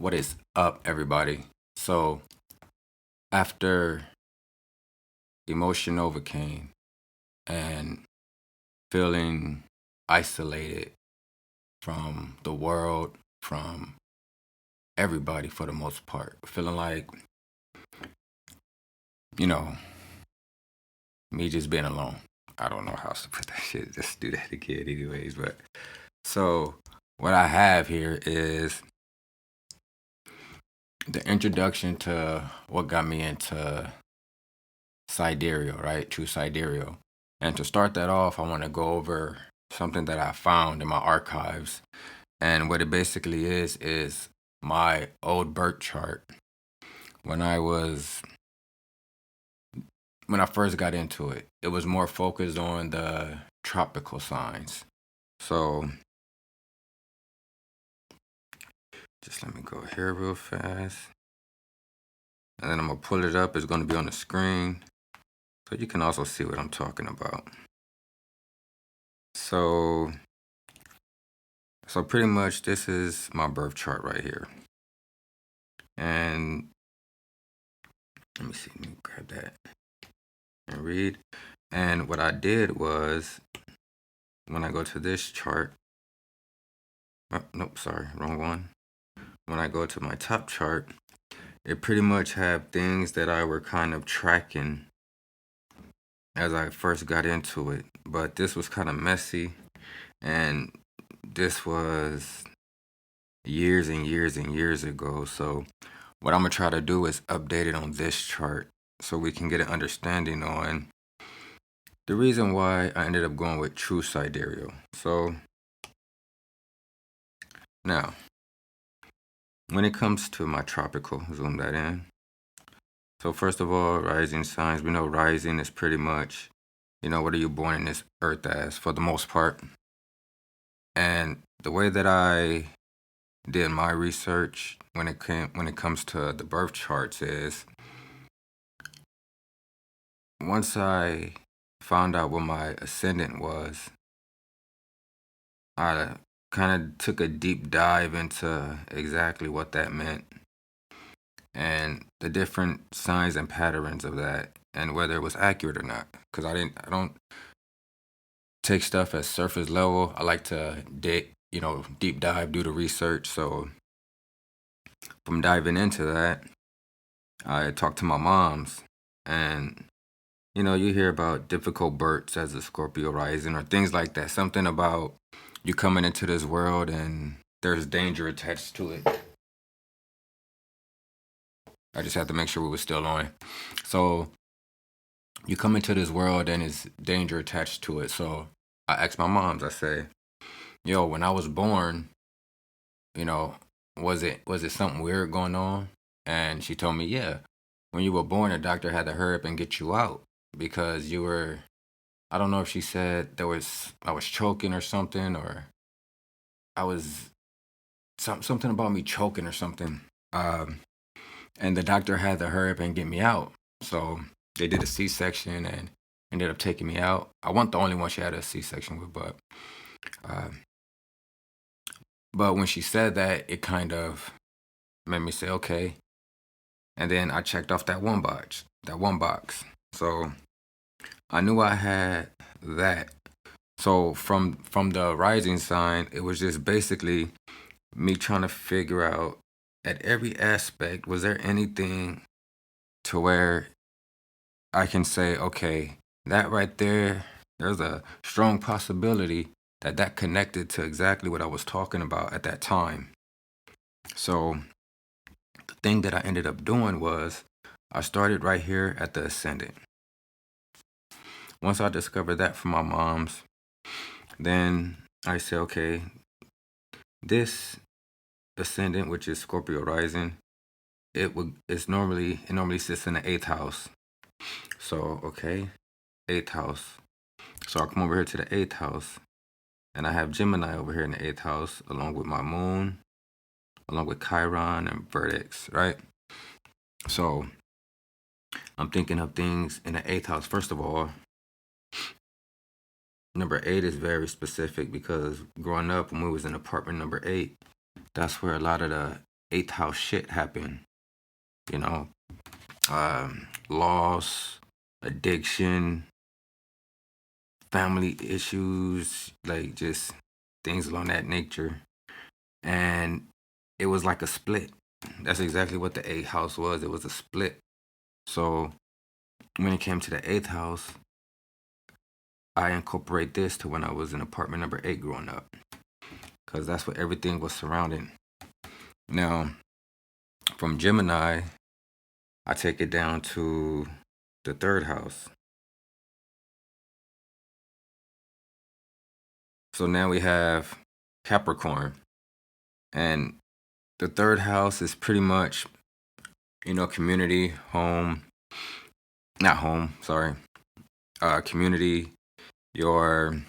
What is up, everybody? So, after emotion overcame and feeling isolated from the world, from everybody for the most part, feeling like, you know, me just being alone. I don't know how else to put that shit. Just do that again, anyways. But so, what I have here is the introduction to what got me into Sidereal, right? True Sidereal. And to start that off, I want to go over something that I found in my archives. And what it basically is my old birth chart when when I first got into it. It was more focused on the tropical signs. So just let me go here real fast. And then I'm gonna pull it up. It's gonna be on the screen. So you can also see what I'm talking about. So pretty much this is my birth chart right here. And let me see, let me grab that and read. And what I did was, when I go to this chart, nope, sorry, wrong one. When I go to my top chart, it pretty much have things that I were kind of tracking as I first got into it. But this was kind of messy, and this was years and years and years ago. So what I'm gonna try to do is update it on this chart so we can get an understanding on the reason why I ended up going with True Sidereal. So now, when it comes to my tropical, zoom that in. So first of all, rising signs. We know rising is pretty much, what are you born in this earth as for the most part. And the way that I did my research when it comes to the birth charts is, once I found out what my ascendant was, I kind of took a deep dive into exactly what that meant and the different signs and patterns of that and whether it was accurate or not. Because I don't take stuff at surface level. I like to deep dive, do the research. So from diving into that, I talked to my moms, and you hear about difficult births as a Scorpio rising or things like that. Something about you coming into this world and there's danger attached to it. I just had to make sure we were still on. So you come into this world and there's danger attached to it. So I asked my moms, I say, yo, when I was born, was it something weird going on? And she told me, yeah. When you were born, the doctor had to hurry up and get you out because you were, I don't know if she said I was choking or something, or I was something about me choking or something. And the doctor had to hurry up and get me out. So they did a C-section and ended up taking me out. I wasn't the only one she had a C-section with, uh, but when she said that, it kind of made me say, okay. And then I checked off that one box. So I knew I had that. So from the rising sign, it was just basically me trying to figure out at every aspect, was there anything to where I can say, okay, that right there, there's a strong possibility that connected to exactly what I was talking about at that time. So the thing that I ended up doing was I started right here at the ascendant. Once I discovered that from my mom's, then I said, okay, this ascendant, which is Scorpio rising, it normally sits in the 8th house. So okay, 8th house. So I come over here to the 8th house, and I have Gemini over here in the 8th house, along with my moon, along with Chiron and Vertex, right? So I'm thinking of things in the 8th house. First of all, number 8 is very specific because growing up when we was in apartment number 8, that's where a lot of the eighth house shit happen. You know, loss, addiction, family issues, like just things along that nature. And it was like a split. That's exactly what the eighth house was. It was a split. So when it came to the eighth house, I incorporate this to when I was in apartment number 8 growing up, because that's what everything was surrounding. Now, from Gemini, I take it down to the 3rd house. So now we have Capricorn. And the 3rd house is pretty much, community, home, not home, sorry, community, your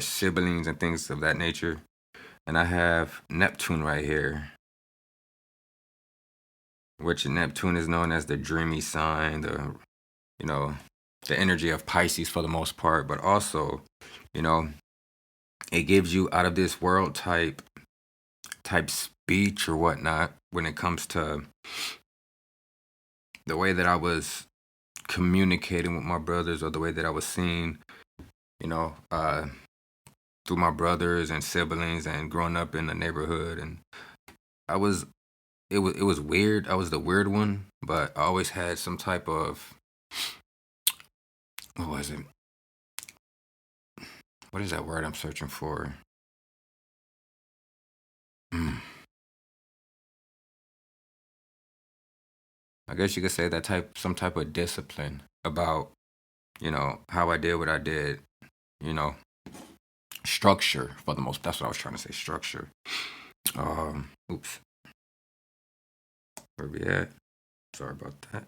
siblings and things of that nature. And I have Neptune right here, which Neptune is known as the dreamy sign, you know, the energy of Pisces for the most part, but also, you know, it gives you out of this world type speech or whatnot when it comes to the way that I was communicating with my brothers, or the way that I was seen, through my brothers and siblings and growing up in the neighborhood. And I was, it was weird. I was the weird one, but I always had some type of, what was it? What is that word I'm searching for? I guess you could say that some type of discipline about, how I did what I did, you know, structure for the most. That's what I was trying to say, structure. Oops, where we at? Sorry about that.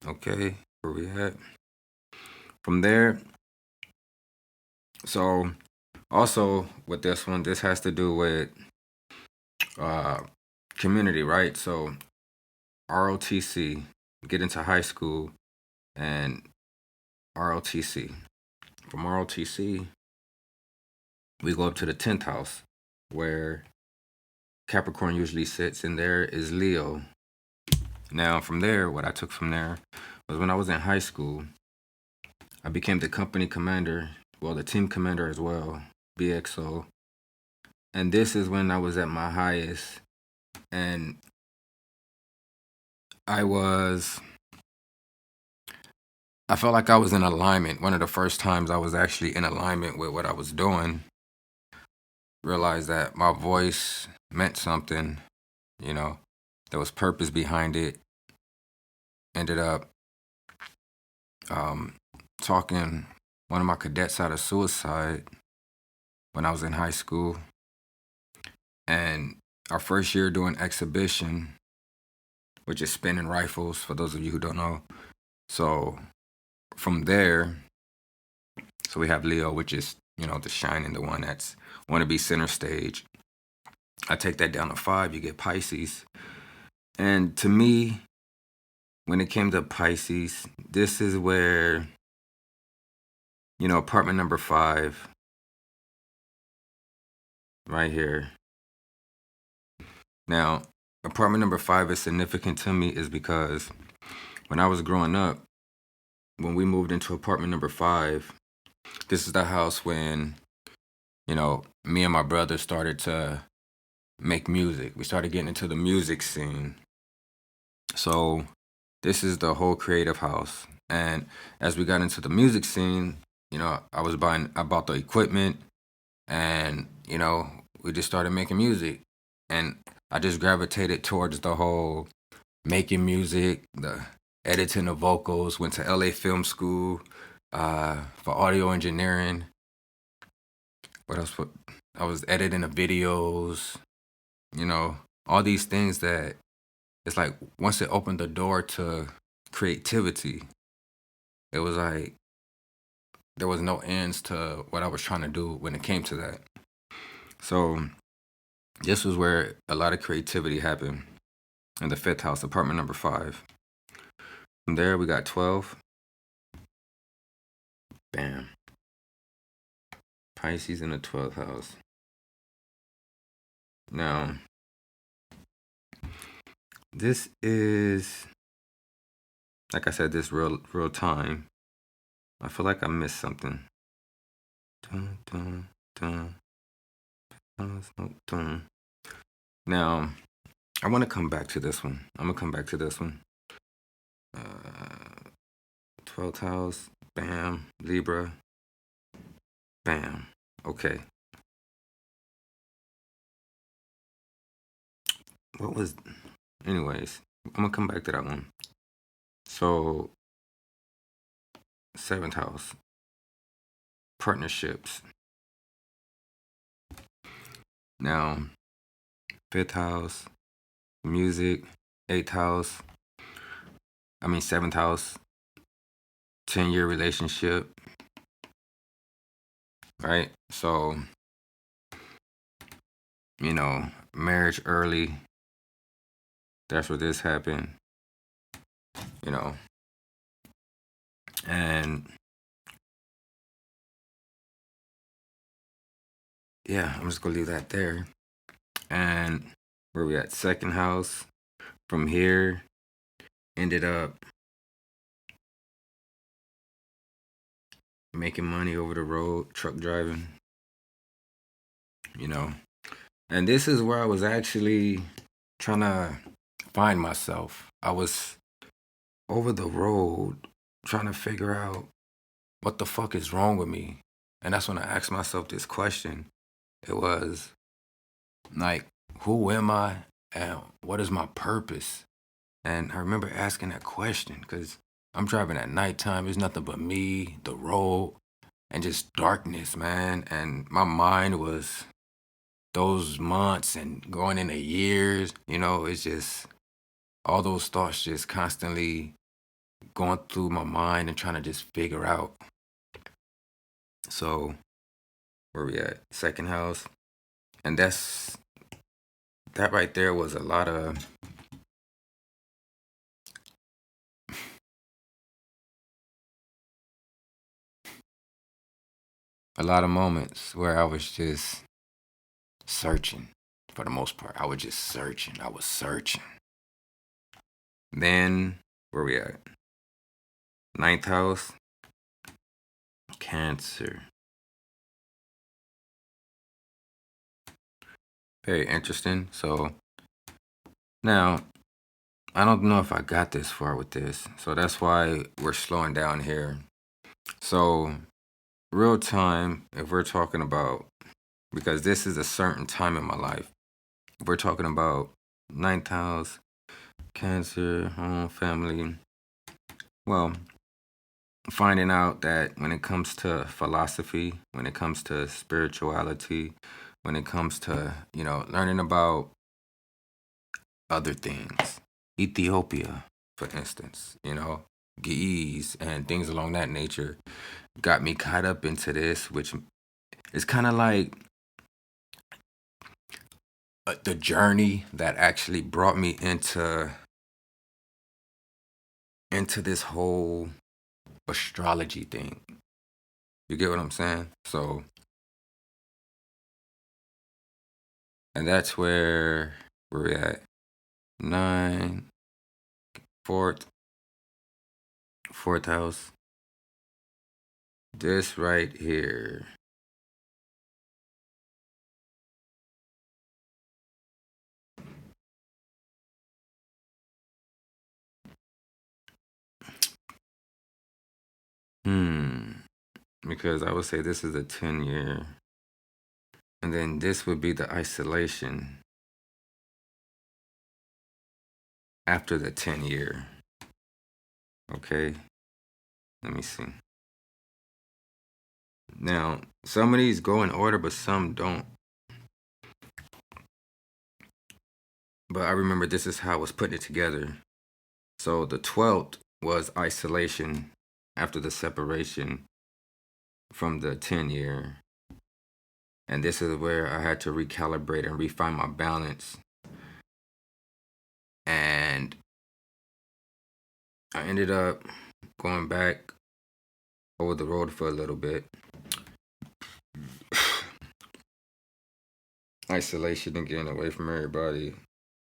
Okay, where we at? From there, so also with this one, this has to do with uh, community, right? So ROTC, get into high school, and ROTC. From ROTC, we go up to the 10th house, where Capricorn usually sits, and there is Leo. Now, from there, what I took from there was when I was in high school, I became the company commander, well, the team commander as well, BXO. And this is when I was at my highest. And I felt like I was in alignment. One of the first times I was actually in alignment with what I was doing. Realized that my voice meant something, there was purpose behind it. Ended up talking one of my cadets out of suicide when I was in high school. And our first year doing exhibition, which is spinning rifles, for those of you who don't know. So from there, so we have Leo, which is, the shining, the one that's want to be center stage. I take that down to 5, you get Pisces. And to me, when it came to Pisces, this is where, apartment number 5, right here. Now, apartment number 5 is significant to me is because when I was growing up, when we moved into apartment number 5, this is the house when, me and my brother started to make music. We started getting into the music scene. So this is the whole creative house. And as we got into the music scene, I bought the equipment, and, we just started making music. And I just gravitated towards the whole making music, the editing the vocals, went to LA Film School for audio engineering. What else? I was editing the videos, all these things that it's like once it opened the door to creativity, it was like there was no ends to what I was trying to do when it came to that. So this was where a lot of creativity happened in the 5th house, apartment number 5. From there, we got 12. Bam. Pisces in the 12th house. Now, this is, like I said, this real time. I feel like I missed something. Dun, dun, dun. Dun. Now, I want to come back to this one. I'm going to come back to this one. 12th house, bam, Libra, bam. Okay. What was, anyways, I'm going to come back to that one. So, 7th house, partnerships. Now, 5th house, music. 8th house, 7th house, 10-year relationship. Right? So, marriage early. That's where this happened. And yeah, I'm just gonna leave that there. And where we at? 2nd house. From here, ended up making money over the road, truck driving. And this is where I was actually trying to find myself. I was over the road trying to figure out what the fuck is wrong with me. And that's when I asked myself this question. It was like, who am I and what is my purpose? And I remember asking that question because I'm driving at nighttime. There's nothing but me, the road, and just darkness, man. And my mind was those months and going into years, it's just all those thoughts just constantly going through my mind and trying to just figure out. So where we at? 2nd house. And that right there was a lot of moments where I was just searching. For the most part, I was just searching. I was searching. Then where we at? 9th house, Cancer. Very interesting. So now I don't know if I got this far with this, so that's why we're slowing down here. So real time, if we're talking about, because this is a certain time in my life, if we're talking about 9th house, Cancer, home, family. Well, finding out that when it comes to philosophy, when it comes to spirituality, when it comes to, learning about other things, Ethiopia, for instance, Ge'ez and things along that nature got me caught up into this, which is kind of like the journey that actually brought me into this whole astrology thing. You get what I'm saying? So, and that's where we're at. 9, 4th house. This right here. Because I would say this is a 10-year. And then this would be the isolation after the 10-year. Okay. Let me see. Now, some of these go in order, but some don't. But I remember this is how I was putting it together. So the 12th was isolation after the separation from the 10-year. And this is where I had to recalibrate and refine my balance. And I ended up going back over the road for a little bit. isolation and getting away from everybody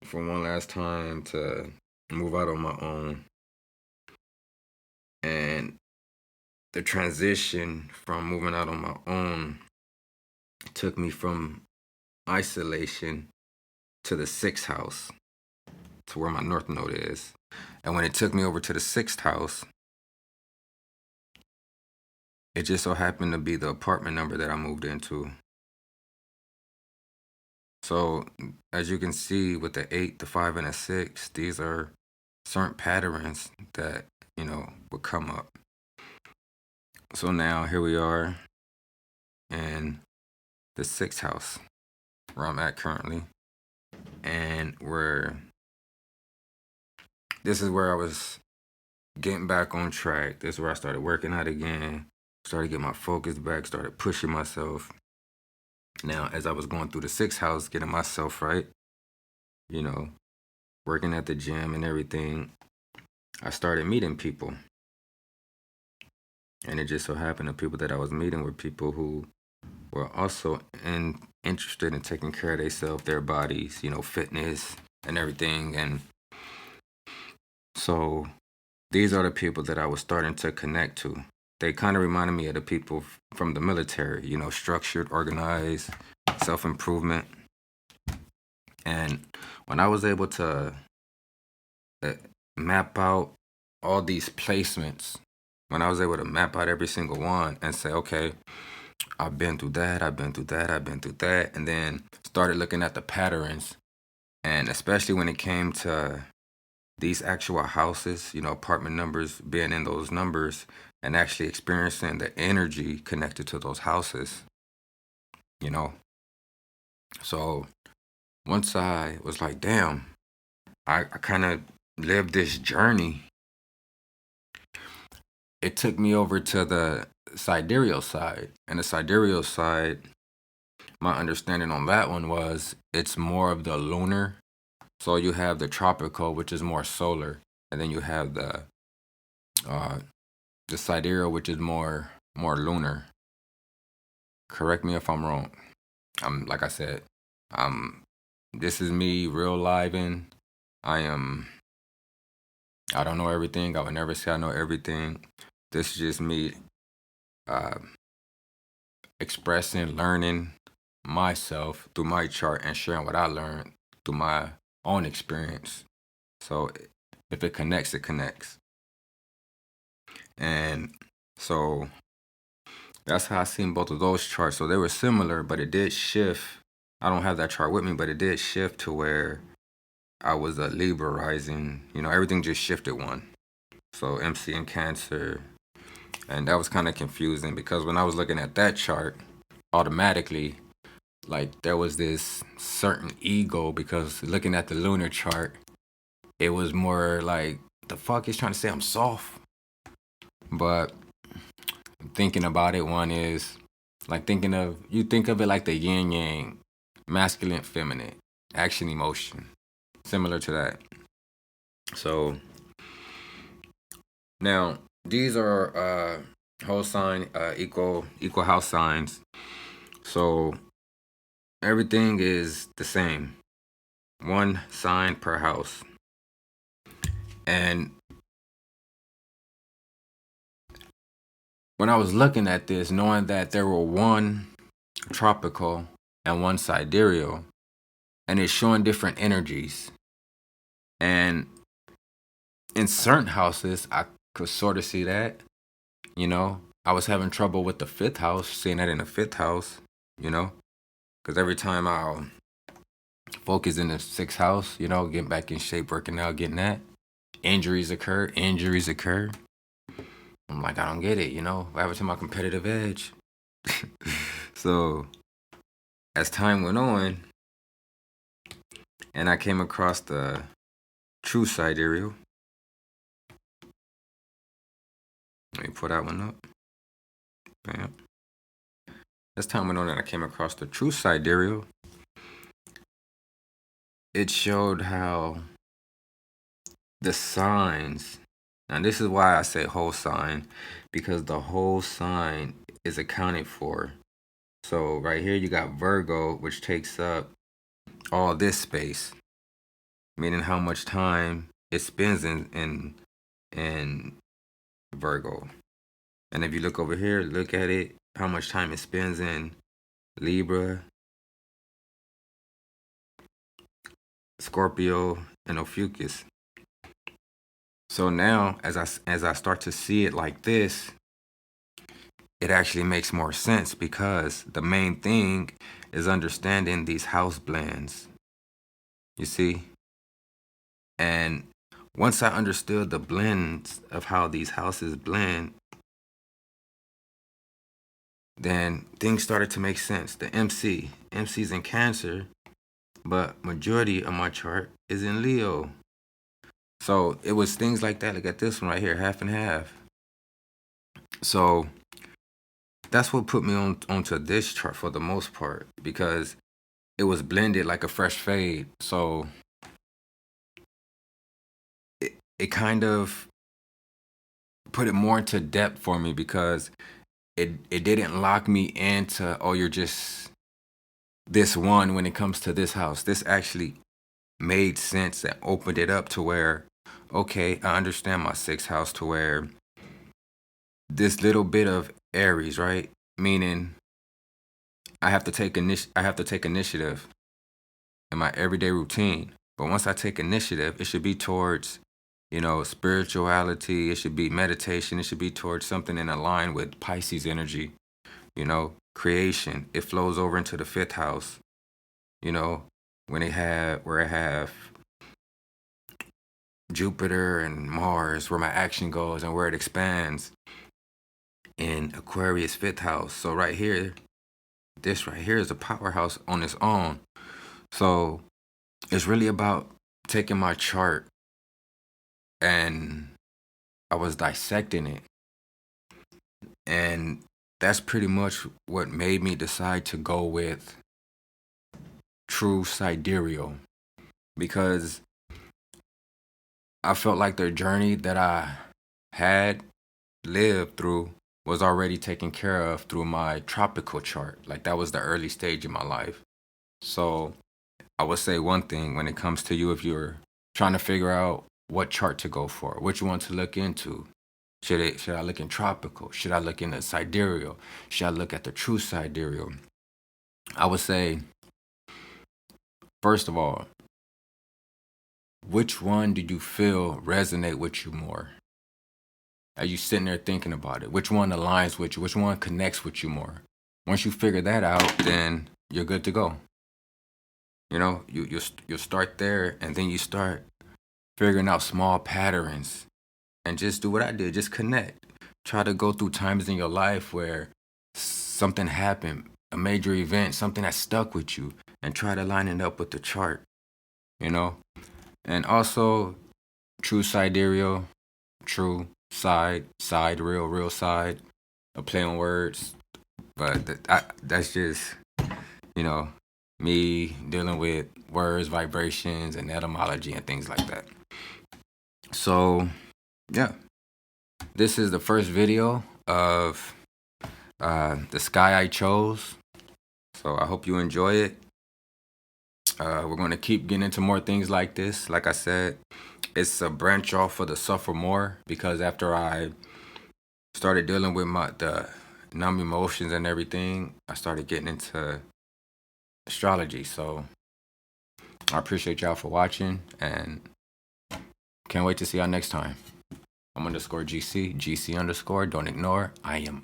for one last time to move out on my own. And the transition from moving out on my own took me from isolation to the sixth house, to where my north node is. And when it took me over to the sixth house, it just so happened to be the apartment number that I moved into. So, as you can see with the 8, the 5, and the 6, these are certain patterns that, would come up. So now here we are in the sixth house where I'm at currently. And this is where I was getting back on track. This is where I started working out again, started getting my focus back, started pushing myself. Now, as I was going through the sixth house, getting myself right, working at the gym and everything, I started meeting people. And it just so happened the people that I was meeting were people who were also interested in taking care of themselves, their bodies, fitness and everything. And so these are the people that I was starting to connect to. They kind of reminded me of the people from the military, structured, organized, self-improvement. And when I was able to map out all these placements, when I was able to map out every single one and say, okay, I've been through that, I've been through that, I've been through that, and then started looking at the patterns. And especially when it came to these actual houses, apartment numbers, being in those numbers and actually experiencing the energy connected to those houses, So once I was like, damn, I kind of lived this journey. It took me over to the sidereal side. And the sidereal side, my understanding on that one was it's more of the lunar. So you have the tropical, which is more solar, and then you have the sidereal, which is more lunar. Correct me if I'm wrong. Like I said, this is me real live in. I don't know everything. I would never say I know everything. This is just me expressing, learning myself through my chart and sharing what I learned through my own experience. So if it connects, it connects. And so that's how I seen both of those charts. So they were similar, but it did shift. I don't have that chart with me, but it did shift to where I was a Libra rising. Everything just shifted one. So MC and Cancer. And that was kind of confusing because when I was looking at that chart, automatically, like there was this certain ego because looking at the lunar chart, it was more like, the fuck is trying to say I'm soft. But thinking about it, one is like you think of it like the yin yang, masculine, feminine, action, emotion, similar to that. So now these are whole sign, equal house signs. So everything is the same, one sign per house. And when I was looking at this, knowing that there were one tropical and one sidereal, and it's showing different energies. And in certain houses, I could sort of see that, I was having trouble with the fifth house, seeing that in the fifth house, because every time I'll focus in the sixth house, getting back in shape, working out, getting that, injuries occur. I'm like, I don't get it, what happened to my competitive edge? So as time went on, and I came across the True Sidereal. Let me pull that one up. Bam. As time went on and I came across the True Sidereal, it showed how the signs, and this is why I say whole sign, because the whole sign is accounted for. So right here you got Virgo, which takes up all this space, meaning how much time it spends in Virgo. And if you look over here, look at it, how much time it spends in Libra, Scorpio, and Ophiuchus. So now, as I start to see it like this, it actually makes more sense, because the main thing is understanding these house blends. You see? And once I understood the blends of how these houses blend, then things started to make sense. The MC's in Cancer, but majority of my chart is in Leo. So it was things like that. Look at this one right here, half and half. So that's what put me onto this chart for the most part, because it was blended like a fresh fade. So it kind of put it more into depth for me, because it didn't lock me into, oh, you're just this one when it comes to this house. This actually made sense and opened it up to where, okay, I understand my sixth house, to where this little bit of Aries, right? Meaning I have to take initiative in my everyday routine. But once I take initiative, it should be towards, spirituality. It should be meditation. It should be towards something in line with Pisces energy, creation. It flows over into the fifth house, where I have Jupiter and Mars, where my action goes and where it expands in Aquarius fifth house. So right here, this right here is a powerhouse on its own. So it's really about taking my chart, and I was dissecting it. And that's pretty much what made me decide to go with True Sidereal, because I felt like the journey that I had lived through was already taken care of through my tropical chart. Like, that was the early stage in my life. So I would say one thing when it comes to you, if you're trying to figure out what chart to go for, which one to look into. Should I look in tropical? Should I look in the sidereal? Should I look at the true sidereal? I would say, first of all, which one do you feel resonate with you more? Are you sitting there thinking about it? Which one aligns with you? Which one connects with you more? Once you figure that out, then you're good to go. You'll start there, and then you start figuring out small patterns, and just do what I did. Just connect. Try to go through times in your life where something happened, a major event, something that stuck with you, and try to line it up with the chart, And also, true sidereal, true side, real side, a play on words. But that's just, me dealing with words, vibrations, and etymology and things like that. So, yeah. This is the first video of the sky I chose. So I hope you enjoy it. We're going to keep getting into more things like this. Like I said, it's a branch off for the suffer more, because after I started dealing with the numb emotions and everything, I started getting into astrology. So I appreciate y'all for watching, and can't wait to see y'all next time. I'm _GC, GC_, don't ignore, I am